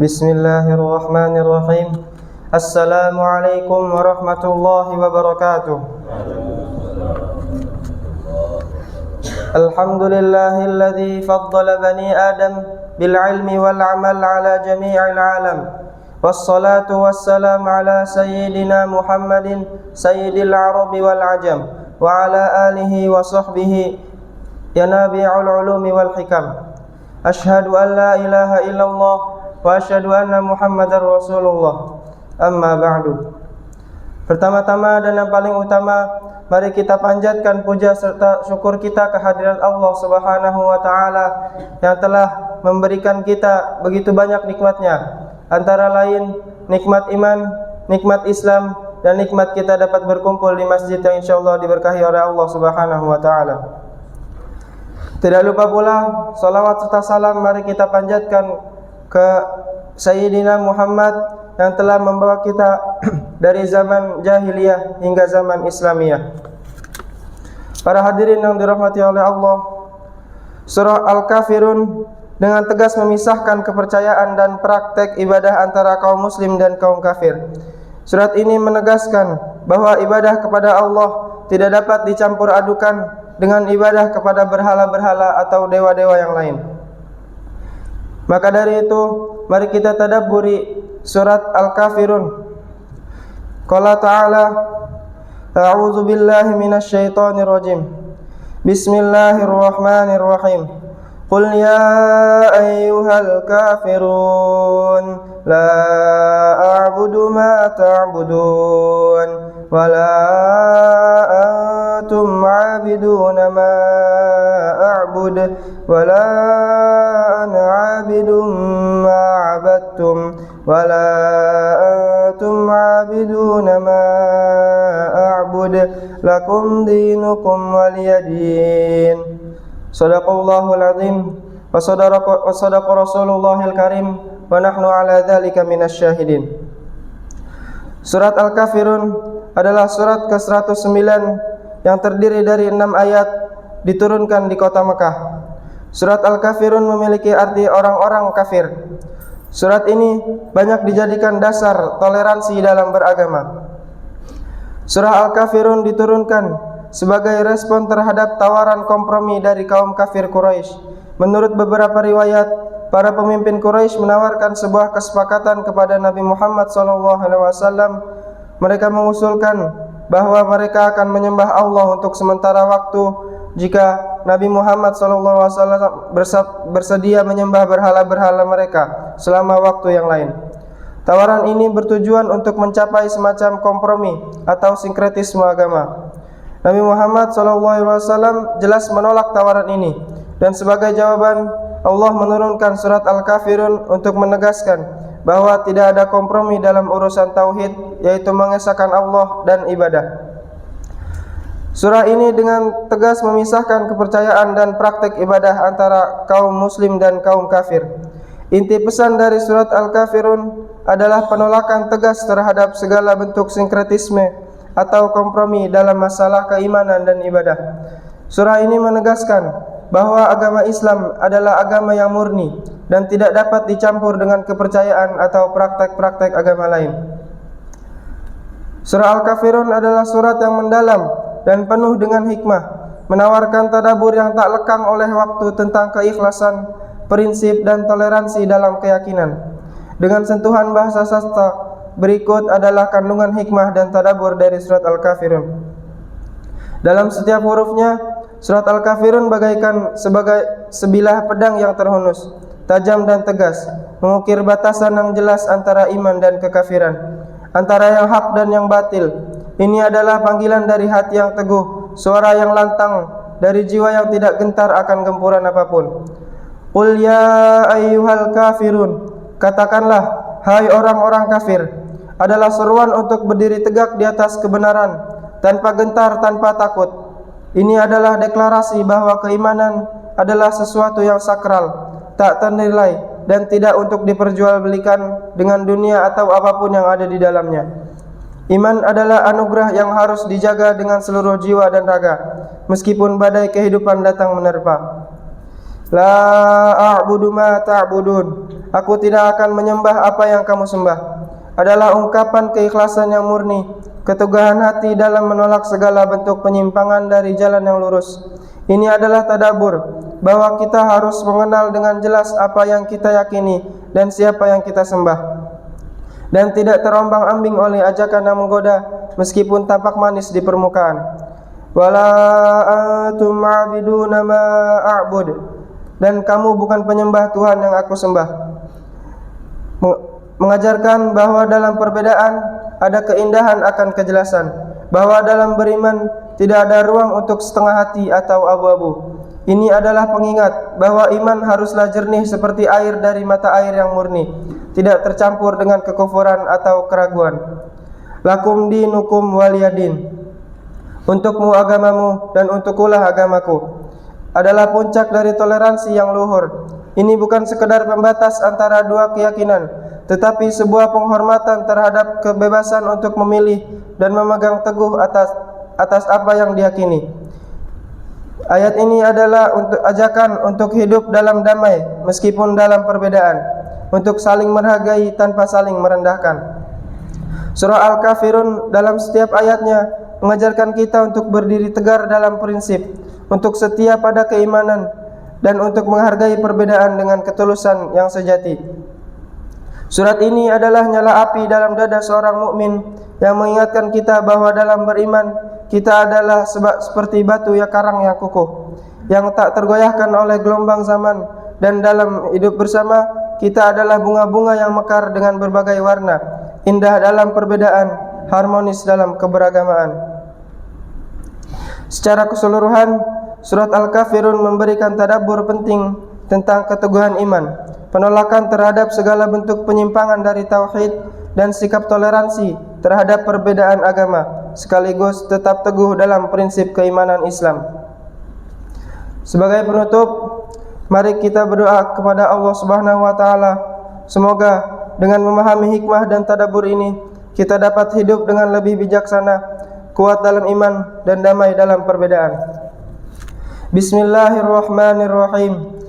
Bismillahirrahmanirrahim. Assalamualaikum warahmatullahi wabarakatuh. Alhamdulillahilladzi faddala bani Adam bil ilmi wal amal ala jami'il alam. Wassalatu wassalamu ala sayyidina Muhammadin sayyidil arabi wal ajam wa ala alihi wa sahbihi ya nabi'ul ulumi wal hikam. Ashhadu an la ilaha illallah wa asyhadu anna Muhammadar Rasulullah. Amma ba'du. Pertama-tama dan yang paling utama, mari kita panjatkan puja serta syukur kita kehadirat Allah Subhanahu wa taala yang telah memberikan kita begitu banyak nikmatnya, antara lain nikmat iman, nikmat Islam, dan nikmat kita dapat berkumpul di masjid yang insyaallah diberkahi oleh Allah Subhanahu wa taala. Tidak lupa pula salawat serta salam mari kita panjatkan ke Sayyidina Muhammad yang telah membawa kita dari zaman jahiliyah hingga zaman Islamiyah. Para hadirin yang dirahmati oleh Allah, surah Al-Kafirun dengan tegas memisahkan kepercayaan dan praktek ibadah antara kaum muslim dan kaum kafir. Surat ini menegaskan bahwa ibadah kepada Allah tidak dapat dicampur adukan dengan ibadah kepada berhala-berhala atau dewa-dewa yang lain. Maka dari itu, mari kita tadabburi surat Al-Kafirun. Qala ta'ala, a'udzu billahi minasyaitonir rajim. Bismillahirrahmanirrahim. Qul ya ayyuhal kafirun la a'budu ma ta'budun wa la antum 'abiduna ma a'bud wa la ana 'abidun ma 'abadtum wa la antum 'abiduna ma a'bud lakum dinukum waliyadin. Sadaqallahul azim wa sadaqa rasulullahil karim wa nahnu ala dzalika minasyahidin. Surat Al-Kafirun adalah surat ke-109 yang terdiri dari 6 ayat diturunkan di kota Mekah. Surat Al-Kafirun memiliki arti orang-orang kafir. Surat ini banyak dijadikan dasar toleransi dalam beragama. Surah Al-Kafirun diturunkan sebagai respon terhadap tawaran kompromi dari kaum kafir Quraisy. Menurut beberapa riwayat, para pemimpin Quraisy menawarkan sebuah kesepakatan kepada Nabi Muhammad SAW. Mereka mengusulkan bahwa mereka akan menyembah Allah untuk sementara waktu jika Nabi Muhammad SAW bersedia menyembah berhala-berhala mereka selama waktu yang lain. Tawaran ini bertujuan untuk mencapai semacam kompromi atau sinkretisme agama. Nabi Muhammad SAW jelas menolak tawaran ini, dan sebagai jawaban Allah menurunkan surat Al-Kafirun untuk menegaskan bahwa tidak ada kompromi dalam urusan tauhid, yaitu mengesahkan Allah dan ibadah. Surah ini dengan tegas memisahkan kepercayaan dan praktek ibadah antara kaum muslim dan kaum kafir. Inti pesan dari surat Al-Kafirun adalah penolakan tegas terhadap segala bentuk sinkretisme atau kompromi dalam masalah keimanan dan ibadah. Surah ini menegaskan bahwa agama Islam adalah agama yang murni dan tidak dapat dicampur dengan kepercayaan atau praktek-praktek agama lain. Surah Al-Kafirun adalah surat yang mendalam dan penuh dengan hikmah, menawarkan tadabbur yang tak lekang oleh waktu tentang keikhlasan, prinsip dan toleransi dalam keyakinan. Dengan sentuhan bahasa sastra, berikut adalah kandungan hikmah dan tadabbur dari surat Al-Kafirun. Dalam setiap hurufnya, surat Al-Kafirun bagaikan sebagai sebilah pedang yang terhunus, tajam dan tegas, mengukir batasan yang jelas antara iman dan kekafiran, antara yang hak dan yang batil. Ini adalah panggilan dari hati yang teguh, suara yang lantang dari jiwa yang tidak gentar akan gempuran apapun. Qul ya ayyuhal kafirun, katakanlah hai orang-orang kafir, adalah seruan untuk berdiri tegak di atas kebenaran, tanpa gentar, tanpa takut. Ini adalah deklarasi bahwa keimanan adalah sesuatu yang sakral, tak ternilai, dan tidak untuk diperjualbelikan dengan dunia atau apapun yang ada di dalamnya. Iman adalah anugerah yang harus dijaga dengan seluruh jiwa dan raga, meskipun badai kehidupan datang menerpa. La a'budu ma ta'budun, Aku tidak akan menyembah apa yang kamu sembah. Adalah ungkapan keikhlasan yang murni, keteguhan hati dalam menolak segala bentuk penyimpangan dari jalan yang lurus. Ini adalah tadabbur, bahwa kita harus mengenal dengan jelas apa yang kita yakini dan siapa yang kita sembah, dan tidak terombang-ambing oleh ajakan yang menggoda meskipun tampak manis di permukaan. Wala antum ma'biduna ma a'bud, dan kamu bukan penyembah Tuhan yang aku sembah. Mengajarkan bahwa dalam perbedaan ada keindahan akan kejelasan, bahwa dalam beriman tidak ada ruang untuk setengah hati atau abu-abu. Ini adalah pengingat bahwa iman haruslah jernih seperti air dari mata air yang murni, tidak tercampur dengan kekufuran atau keraguan. Lakum dinukum waliyadin, untukmu agamamu dan untukkulah agamaku, adalah puncak dari toleransi yang luhur. Ini bukan sekedar pembatas antara dua keyakinan, tetapi sebuah penghormatan terhadap kebebasan untuk memilih dan memegang teguh atas apa yang diyakini. Ayat ini adalah untuk ajakan untuk hidup dalam damai meskipun dalam perbedaan, untuk saling menghargai tanpa saling merendahkan. Surah Al-Kafirun dalam setiap ayatnya mengajarkan kita untuk berdiri tegar dalam prinsip, untuk setia pada keimanan, dan untuk menghargai perbedaan dengan ketulusan yang sejati. Surat ini adalah nyala api dalam dada seorang mukmin yang mengingatkan kita bahwa dalam beriman kita adalah seperti batu ya karang yang kukuh, yang tak tergoyahkan oleh gelombang zaman, dan dalam hidup bersama kita adalah bunga-bunga yang mekar dengan berbagai warna, indah dalam perbedaan, harmonis dalam keberagamaan. Secara keseluruhan, surat Al-Kafirun memberikan tadabbur penting tentang keteguhan iman, penolakan terhadap segala bentuk penyimpangan dari tauhid, dan sikap toleransi terhadap perbedaan agama, sekaligus tetap teguh dalam prinsip keimanan Islam. Sebagai penutup, mari kita berdoa kepada Allah Subhanahu wa taala, semoga dengan memahami hikmah dan tadabbur ini kita dapat hidup dengan lebih bijaksana, kuat dalam iman, dan damai dalam perbedaan. Bismillahirrahmanirrahim.